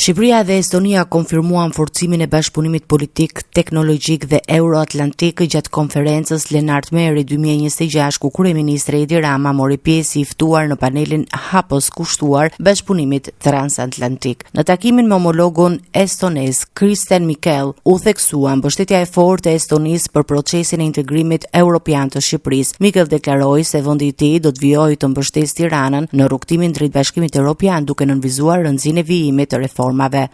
Shqipëria dhe Estonia konfirmuan forcimin e bashkëpunimit politik, teknologjik dhe euroatlantik gjatë konferencës Lennart Meri 2026, ku kryeministri Edi Rama mori pjesë i ftuar në panelin hapës kushtuar bashkëpunimit transatlantik. Në takimin me homologun estonez Kristen Michael u theksua mbështetja e fortë e Estonisë për procesin e integrimit europian të Shqipërisë. Michael deklaroi se vendi i tij do të vijojë të mbështesë Tiranën në rrugtimin drejt Bashkimit Evropian, duke nënvizuar rëndësinë e vijimit të reformave.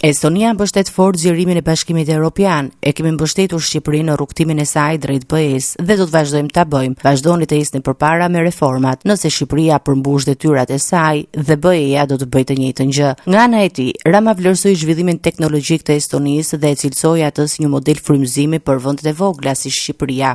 Estonia mbështet fort zgjerimin e Bashkimit Evropian. E kemi mbështetur Shqipërinë në rrugtimin e saj drejt BE-s dhe do të vazhdojmë ta bëjmë. Vazhdoni të isni përpara me reformat. Nëse Shqipëria përmbush detyrat e saj dhe BE-ja do të bëjë të njëjtën gjë. Nga ana e tij, Rama vlerësoi zhvillimin teknologjik të Estonisë dhe e cilësoi atë si një model frymëzimi për vendet e vogla si Shqipëria.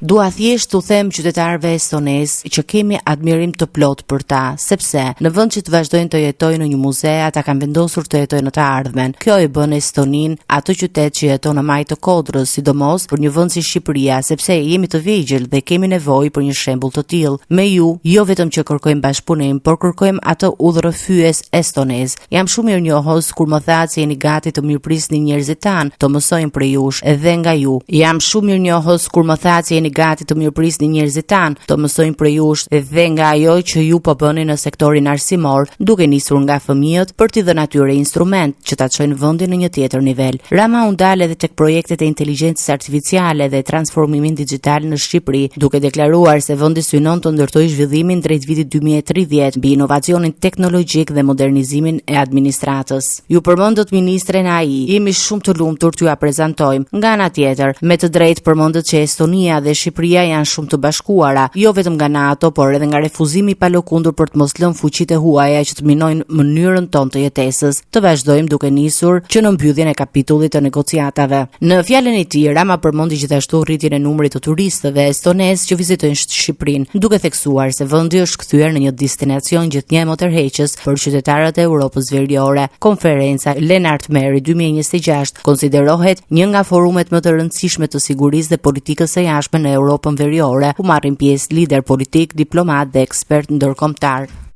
Dua thjesht t'u them qytetarëve estonez që kemi admirim të plot për ta, sepse në vend që të vazhdojnë të jetojnë në një muze, ata kanë vendosur të jetojnë në të ardhmen. Kjo e bën Estonin atë qytet që jeton në majtë të kodrës, sidomos për një vend si Shqipëria, sepse jemi të vegjël dhe kemi nevojë për një shembull të tillë. Me ju, jo vetëm që kërkojmë bashkëpunim, por kërkojmë atë udhërrëfyes estonez. Jam shumë mirënjohës kur më thatë se jeni gati të mirëprisni njerëzit tan, të mësojmë prej jush edhe nga ju. Jam shumë mirënjohës kur më thatë se jeni gati të mirëprisni njerëzit tan, të mësojmë prej jush dhe nga ajo që ju po bëni në sektorin arsimor, duke nisur nga fëmijët për t'i dhënë atyre instrument që ta çojnë vendin në një tjetër nivel. Rama u ndal edhe tek projektet e inteligjencës artificiale dhe transformimin digjital në Shqipëri, duke deklaruar se vendi synon të ndërtojë zhvillimin drejt vitit 2030 mbi inovacionin teknologjik dhe modernizimin e administratës. Ju përmendët ministren AI, jemi shumë të lumtur t'ju ja prezantojmë. Nga ana tjetër, me të drejtë përmendët që Estonia dhe Shqipëria janë shumë të bashkuara, jo vetëm nga NATO, por edhe nga refuzimi i palëkundur për të mos lënë fuqitë e huaja që të minojnë mënyrën tonë të jetesës. Të vazhdojmë duke nisur që në mbylljen e kapitullit të negociatave. Në fjalën e tij, Rama përmendi gjithashtu rritjen e numrit të turistëve estonez që vizitojnë Shqipërinë, duke theksuar se vendi është kthyer në një destinacion gjithnjë motërheqës për qytetarët e Europës Veriore. Konferenca Lennart Meri 2026 konsiderohet një nga forumet më të rëndësishme të sigurisë dhe politikës së jashtme në Europën Veriore, ku marrin pjesë lider politik, diplomat dhe ekspert ndërkombëtar.